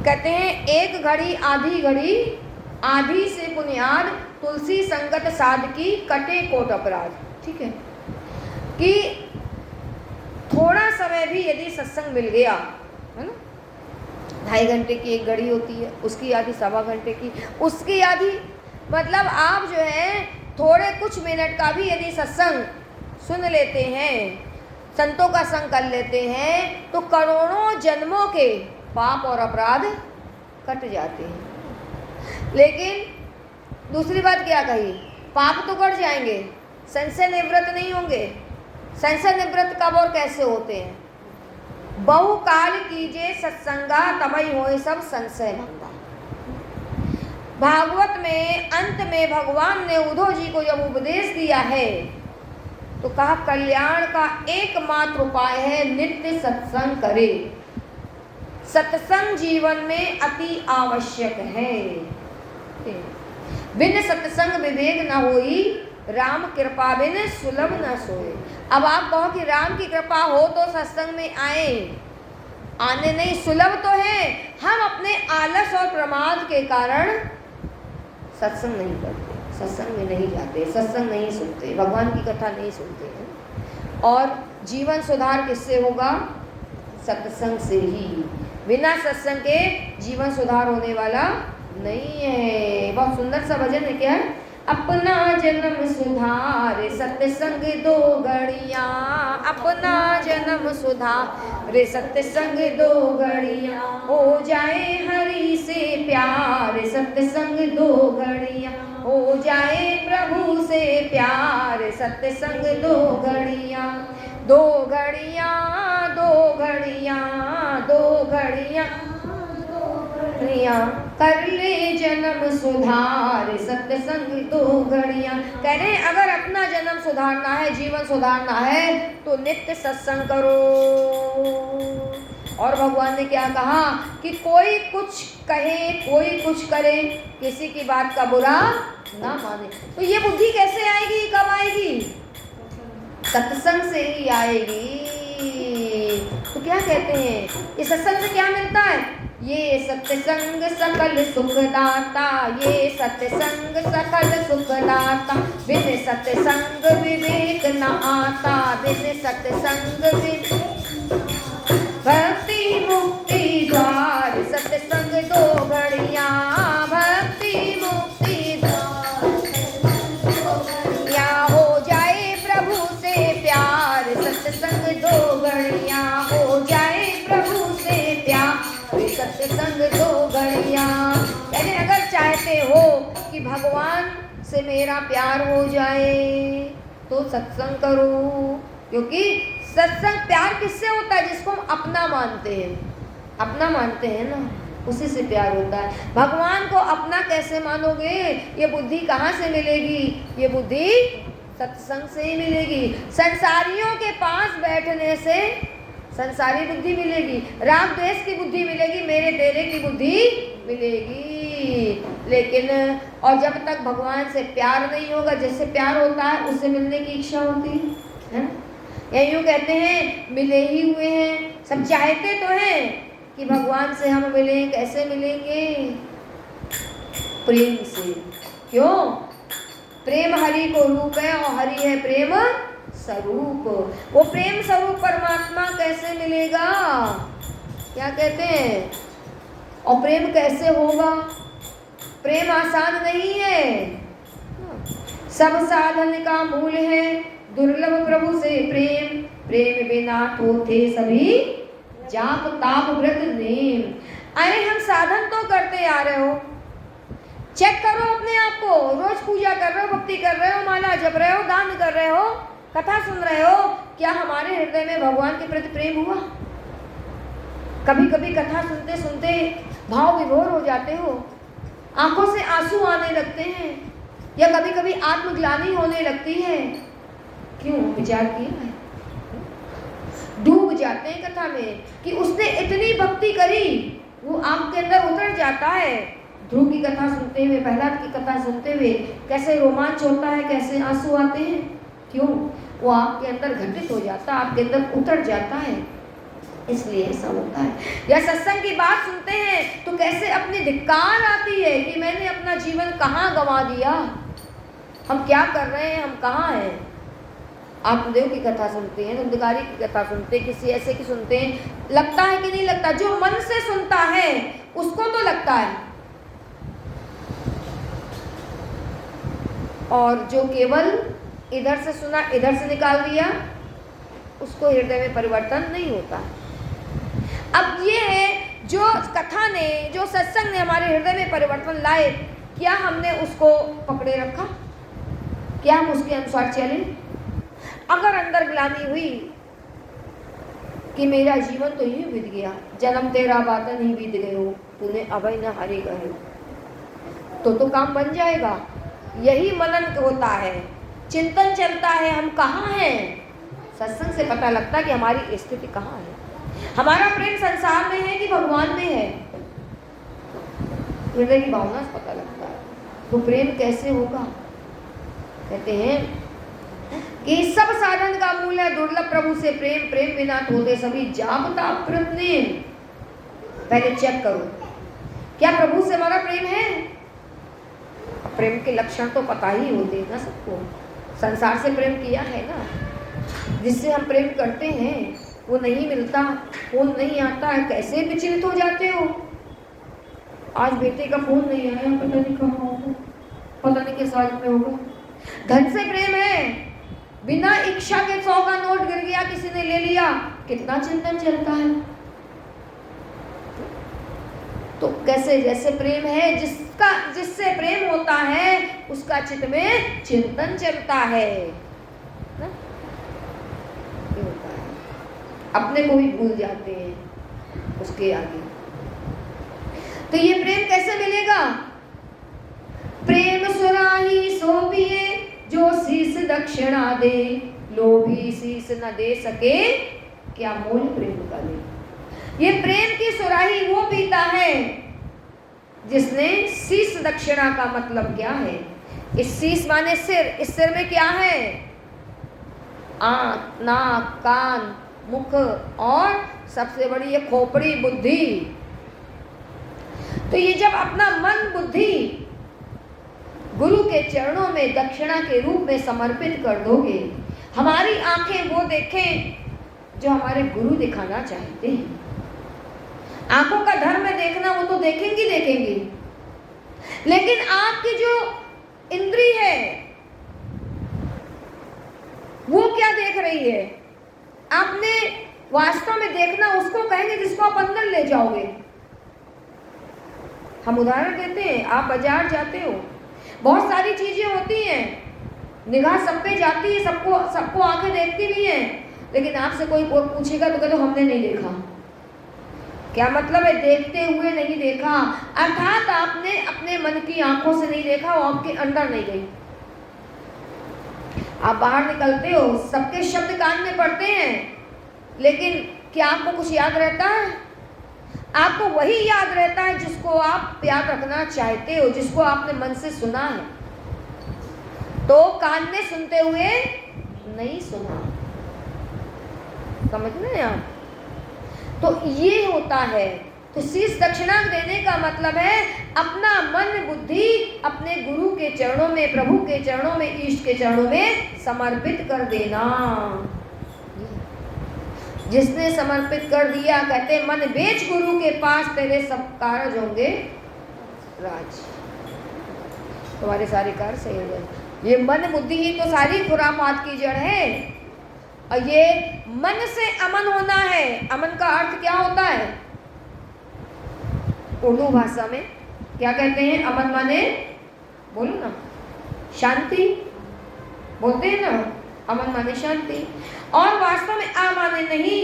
कहते हैं एक घड़ी आधी घड़ी आधी से बुनियाद तुलसी संगत साध की कटे कोट अपराध। ठीक है कि थोड़ा समय भी यदि सत्संग मिल गया है ना, 2.5 घंटे की एक घड़ी होती है, उसकी आधी 1.25 घंटे की, उसकी आधी, मतलब आप जो है थोड़े कुछ मिनट का भी यदि सत्संग सुन लेते हैं, संतों का संग कर लेते हैं, तो करोड़ों जन्मों के पाप और अपराध कट जाते हैं। लेकिन दूसरी बात क्या कही, पाप तो कट जाएंगे, संशय निवृत्त नहीं होंगे। संशय निवृत्त कब और कैसे होते हैं? बहुकाल कीजे सत्संगा तमई होए सब संशय भंगा। भागवत में अंत में भगवान ने उद्धव जी को जब उपदेश दिया है तो कहा कल्याण का एकमात्र उपाय है नित्य सत्संग करे। सत्संग जीवन में अति आवश्यक है। बिन सत्संग विवेक न होई, राम कृपा बिन सुलभ न सोए। अब आप कहो कि राम की कृपा हो तो सत्संग में आए, आने नहीं, सुलभ तो है, हम अपने आलस और प्रमाद के कारण सत्संग नहीं करते, सत्संग में नहीं जाते, सत्संग नहीं सुनते, भगवान की कथा नहीं सुनते हैं। और जीवन सुधार किससे होगा? सत्संग से ही। बिना सत्संग के जीवन सुधार होने वाला नहीं है। बहुत सुंदर सा भजन है, क्या है? अपना जन्म सुधारे सत्संग दो घड़ियाँ, अपना जन्म सुधारे सत्संग दो घड़ियाँ, हो जाए हरि से प्यार सत्संग दो घड़ियाँ, हो जाए प्रभु से प्यार सत्संग दो घड़ियाँ। दो घड़ियाँ, दो घड़ियाँ, दो घड़ियाँ कर ले जन्म सुधार सत्संग दो घड़ियाँ। कह रहे हैं अगर अपना जन्म सुधारना है, जीवन सुधारना है, तो नित्य सत्संग करो। और भगवान ने क्या कहा कि कोई कुछ कहे, कोई कुछ करे, किसी की बात का बुरा ना माने। तो ये बुद्धि कैसे आएगी, कब आएगी? सत्संग से ही आएगी। तो क्या कहते हैं, ये सत्संग से क्या मिलता है? ये सत्संग सकल सुखदाता, ये सत्संग सकल सुखदाता, बिन सत्संग विवेक न आता, बिन सत्संग भक्ति मुक्ति द्वार सत्संग दो घड़ियाँ, भक्ति मुक्ति द्वार हो जाए प्रभु से प्यार सत्संग दो घड़ियाँ, हो जाए प्रभु से प्यार सत्संग दो घड़ियाँ। यानी अगर चाहते हो कि भगवान से मेरा प्यार हो जाए तो सत्संग करो, क्योंकि सत्संग प्यार किससे होता है? जिसको हम अपना मानते हैं, अपना मानते हैं ना, उसी से प्यार होता है। भगवान को अपना कैसे मानोगे? ये बुद्धि कहाँ से मिलेगी? ये बुद्धि सत्संग से ही मिलेगी। संसारियों के पास बैठने से संसारी बुद्धि मिलेगी, राग द्वेष की बुद्धि मिलेगी, मेरे तेरे की बुद्धि मिलेगी। लेकिन और जब तक भगवान से प्यार नहीं होगा, जैसे प्यार होता है उससे मिलने की इच्छा होती है ना। या यूँ कहते हैं मिले ही हुए हैं, सब चाहते तो हैं कि भगवान से हम मिलें। कैसे मिलेंगे? प्रेम से। क्यों? प्रेम हरि को रूप है और हरि है प्रेम स्वरूप। वो प्रेम स्वरूप परमात्मा कैसे मिलेगा? क्या कहते हैं? और प्रेम कैसे होगा? प्रेम आसान नहीं है, सब साधन का मूल है दुर्लभ प्रभु से प्रेम। प्रेम बिना होते सभी जाप ताप व्रत नेम। अरे हम साधन तो करते आ रहे हो, चेक करो अपने आप को। रोज पूजा कर रहे हो, भक्ति कर रहे हो, माला जप रहे हो, दान कर रहे हो, कथा सुन रहे हो, क्या हमारे हृदय में भगवान के प्रति प्रेम हुआ? कभी कभी कथा सुनते सुनते भाव विभोर हो जाते हो, आंखों से आंसू आने लगते हैं, या कभी कभी आत्मग्लानि होने लगती है। क्यों? विचार किया है? डूब जाते हैं कथा में कि उसने इतनी भक्ति करी, वो आपके अंदर उतर जाता है। ध्रुव की कथा सुनते हुए, प्रहलाद की कथा सुनते हुए कैसे रोमांच होता है, कैसे आंसू आते हैं। क्यों? वो आपके अंदर घटित हो जाता है, आपके अंदर उतर जाता है। इसलिए ऐसा होता है। या सत्संग की बात सुनते हैं तो कैसे अपनी धिक्कार आती है कि मैंने अपना जीवन कहाँ गंवा दिया, हम क्या कर रहे हैं, हम कहाँ हैं। आत्मदेव की कथा सुनते हैं, नंदगारी की कथा सुनते हैं, किसी ऐसे की सुनते हैं, लगता है कि नहीं लगता? जो मन से सुनता है उसको तो लगता है, और जो केवल इधर से सुना इधर से निकाल दिया उसको हृदय में परिवर्तन नहीं होता। अब ये है जो कथा ने, जो सत्संग ने हमारे हृदय में परिवर्तन लाए, क्या हमने उसको पकड़े रखा? क्या हम उसके अनुसार चले? अगर अंदर ग्लानि हुई कि मेरा जीवन तो यूं बीत गया, जन्म तेरा बातन ही बीत गए हो, तूने अभय न हरे गए, तो काम बन जाएगा। यही मनन होता है, चिंतन चलता है, हम कहाँ हैं। सत्संग से पता लगता है कि हमारी स्थिति कहाँ है, हमारा प्रेम संसार में है कि भगवान में है। हृदय की भावना से पता लगता है। वो प्रेम कैसे होगा? कहते हैं कि सब साधन का मूल है दुर्लभ प्रभु से प्रेम, प्रेम बिना होते सभी जागता प्रत्नेम। पहले चेक करो क्या प्रभु से हमारा प्रेम है। प्रेम के लक्षण तो पता ही होते हैं ना सबको। संसार से प्रेम किया है ना, जिससे हम प्रेम करते हैं वो नहीं मिलता, फोन नहीं आता है, कैसे विचलित हो जाते हो। आज बेटे का फोन नहीं आया, पता नहीं कहाँ होगा, पता नहीं किस हालत में होगा। धन से प्रेम है, बिना इच्छा के 100 का नोट गिर गया, किसी ने ले लिया, कितना चिंतन चलता है। तो कैसे जैसे प्रेम है, जिससे प्रेम होता है उसका चित्त में चिंतन चलता है ना? ये होता है, अपने को भी भूल जाते हैं उसके आगे। तो ये प्रेम कैसे मिलेगा? प्रेम सुराही सो पिए जो शीस दक्षिणा दे, लोभी शीस न दे सके क्या मोल प्रेम का ले। ये प्रेम की सुराही वो पीता है जिसने शीस दक्षिणा का मतलब क्या है? इस शीस माने सिर, इस सिर में क्या है? आंख, नाक, कान, मुख और सबसे बड़ी ये खोपड़ी बुद्धि। तो ये जब अपना मन बुद्धि गुरु के चरणों में दक्षिणा के रूप में समर्पित कर दोगे, हमारी आंखें वो देखें जो हमारे गुरु दिखाना चाहते हैं। आंखों का धर्म है देखना, वो तो देखेंगी देखेंगी, लेकिन आपकी जो इंद्री है वो क्या देख रही है? आपने वास्तव में देखना उसको कहेंगे जिसको आप अंदर ले जाओगे। हम उदाहरण देते हैं, आप बाजार जाते हो, बहुत सारी चीजें होती हैं, निगाह सब पे जाती है, सबको आंखें देखती भी हैं, लेकिन आपसे कोई पूछेगा तो कहते हमने नहीं देखा। क्या मतलब है? देखते हुए नहीं देखा, अर्थात आपने अपने मन की आंखों से नहीं देखा, वो आपके अंदर नहीं गई। आप बाहर निकलते हो, सबके शब्द कान में पड़ते हैं, लेकिन क्या आपको कुछ याद रहता है? आपको वही याद रहता है जिसको आप याद रखना चाहते हो, जिसको आपने मन से सुना है। तो कान में सुनते हुए नहीं सुना, समझ रहे हैं आप? तो ये होता है। तो शीश दक्षिणा देने का मतलब है अपना मन बुद्धि अपने गुरु के चरणों में, प्रभु के चरणों में, ईष्ट के चरणों में समर्पित कर देना। जिसने समर्पित कर दिया, कहते मन बेच गुरु के पास, तेरे सब कार्य होंगे राज, तुम्हारे सारे कार्य सही हो जाए। ये मन बुद्धि ही तो सारी खुरापात की जड़ है। और ये मन से अमन होना है। अमन का अर्थ क्या होता है? उर्दू भाषा में क्या कहते हैं? अमन माने, बोलो ना, शांति बोलते हैं ना, अमन माने शांति। और वास्तव में आ माने नहीं,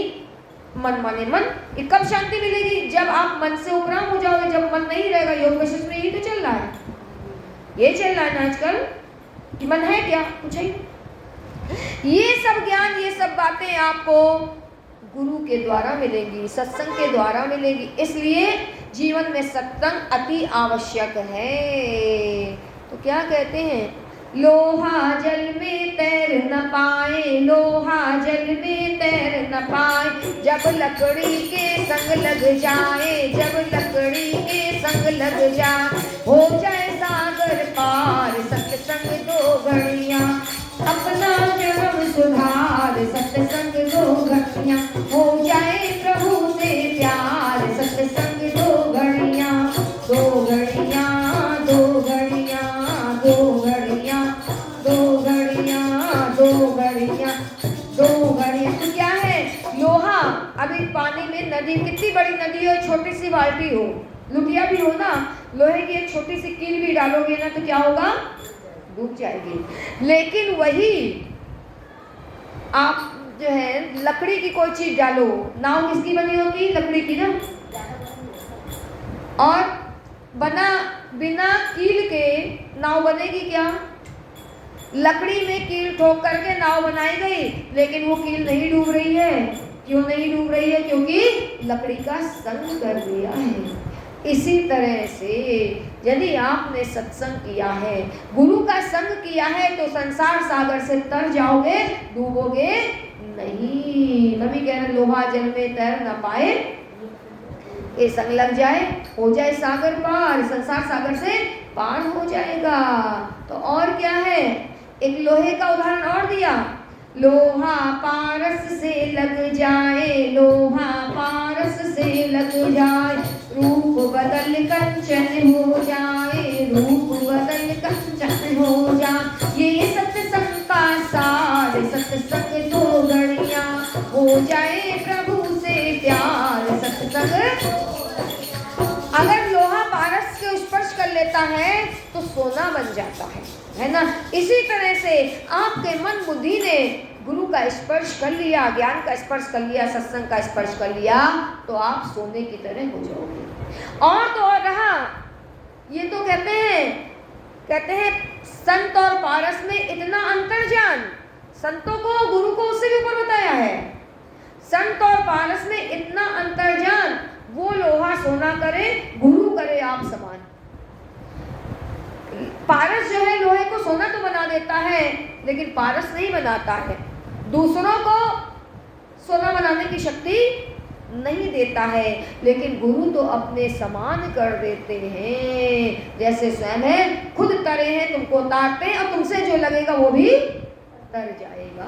मन माने मन। ये कब शांति मिलेगी? जब आप मन से उपराम हो जाओगे, जब मन नहीं रहेगा। योग वशिष्ठ में यही तो चल रहा है, ये चल रहा है ना आजकल कि मन है क्या, कुछ है। ये सब ज्ञान, ये सब बातें आपको गुरु के द्वारा मिलेंगी, सत्संग के द्वारा मिलेगी। इसलिए जीवन में सत्संग अति आवश्यक है। तो क्या कहते हैं? लोहा जल में तैर न पाए, लोहा जल में तैर न पाए, जब लकड़ी के संग लग जाए, जब लकड़ी के संग लग जाए, हो जाए सागर पार सत्संग दो घड़ियां, अपना जन्म सुधार सत्संग दो घड़ियां, हो जाए प्रभु से प्यार सत्संग दो घड़ियां, दो घड़ियां, दो घड़ियां, दो घड़ियां, दो घड़ियां, दो घड़ियां, दो घड़ियां। तो क्या है, लोहा अभी पानी में, नदी कितनी बड़ी नदी हो, छोटी सी बाल्टी हो, लुटिया भी हो ना, लोहे की एक छोटी सी कील भी डालोगे ना तो क्या होगा, डूब जाएगी। लेकिन वही आप जो है लकड़ी की कोई चीज डालो, नाव किसकी बनी होगी, लकड़ी की ना, और बिना कील के नाव बनेगी क्या, लकड़ी में कील ठोक करके नाव बनाई गई, लेकिन वो कील नहीं डूब रही है। क्यों नहीं डूब रही है, क्योंकि लकड़ी का संग कर दिया है। इसी तरह से यदि आपने सत्संग किया है, गुरु का संग किया है, तो संसार सागर से तर जाओगे, डूबोगे नहीं। नबी कह रहे लोहा जल में तैर न पाए, ये संग लग जाए, हो जाए सागर पार, संसार सागर से पार हो जाएगा। तो और क्या है, एक लोहे का उदाहरण और दिया, लोहा पारस से लग जाए, लोहा पारस से लग जाए, रूप बदल कंचन हो जाए, रूप बदल कंचन हो जाए, ये सत्संग का सार सत्संग दो घड़ियां, हो जाए प्रभु से प्यार सत्संग। अगर लोहा पारस के स्पर्श कर लेता है तो सोना बन जाता है ना। इसी तरह से आपके मन बुद्धि ने गुरु का स्पर्श कर लिया, ज्ञान का स्पर्श कर लिया, सत्संग का स्पर्श कर लिया, तो आप सोने की तरह हो जाओगे। और तो और रहा, ये तो कहते हैं संत और पारस में इतना अंतर जान, संतों को गुरु को उससे भी ऊपर बताया है। संत और पारस में इतना अंतर जान, वो लोहा सोना करे, गुरु करे आप समान। पारस जो है लोहे को सोना तो बना देता है, लेकिन पारस नहीं बनाता है, दूसरों को सोना बनाने की शक्ति नहीं देता है, लेकिन गुरु तो अपने समान कर देते हैं। जैसे स्वयं है, खुद तरे हैं, तुमको तारते हैं, और तुमसे जो लगेगा वो भी तर जाएगा।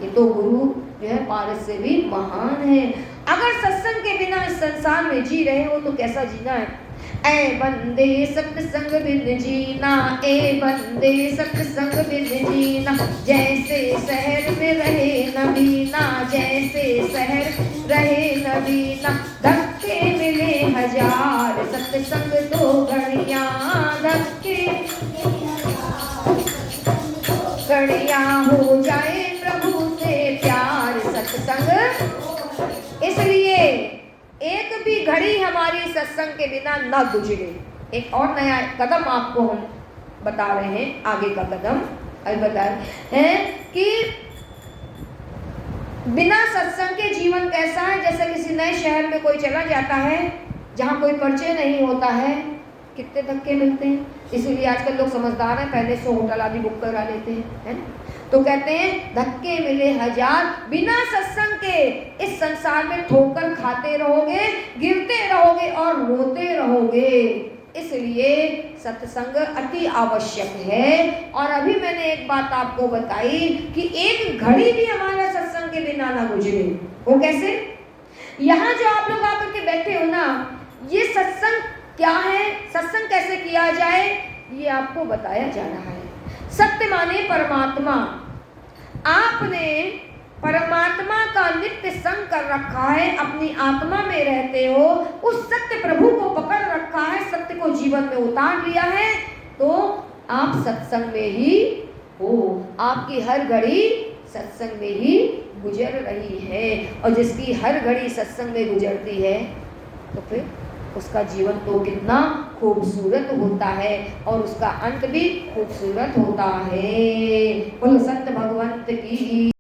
ये तो गुरु जो है पारस से भी महान है। अगर सत्संग के बिना इस संसार में जी रहे हो तो कैसा जीना है। ऐ बंदे सत्संग बिन जीना, ए बंदे सत्संग बिन जीना, जैसे शहर में रहे नबीना, जैसे शहर रहे नबीना, धक्के मिले हजार सत्संग दो घड़ियां, धक्के घड़ियां, हो जाए प्रभु से प्यार सत्संग। इसलिए एक भी घड़ी हमारी सत्संग के बिना न गुजरे। एक और नया कदम आपको हम बता रहे हैं, आगे का कदम अभी बता रहे हैं कि बिना सत्संग के जीवन कैसा है। जैसे किसी नए शहर में कोई चला जाता है जहाँ कोई परिचय नहीं होता है, कितने धक्के मिलते हैं। इसीलिए आजकल लोग समझदार हैं, पहले से होटल आदि बुक करा लेते हैं, है ना। तो कहते हैं धक्के मिले हजार, बिना सत्संग के इस संसार में ठोकर खाते रहोगे, गिरते रहोगे और रोते रहोगे। इसलिए सत्संग अति आवश्यक है। और अभी मैंने एक बात आपको बताई कि एक घड़ी भी हमारा सत्संग के बिना ना गुजरे। वो कैसे? यहाँ जो आप लोग आकर के बैठे हो ना, ये सत्संग क्या है, सत्संग कैसे किया जाए, ये आपको बताया जा रहा है। सत्य माने परमात्मा। आपने परमात्मा का नित्य संग कर रखा है, अपनी आत्मा में रहते हो, उस सत्य प्रभु को पकड़ रखा है, सत्य को जीवन में उतार लिया है, तो आप सत्संग में ही हो। आपकी हर घड़ी सत्संग में ही गुजर रही है। और जिसकी हर घड़ी सत्संग में गुजरती है तो फिर उसका जीवन तो कितना खूबसूरत होता है और उसका अंत भी खूबसूरत होता है। बोलो सत्य भगवंत की।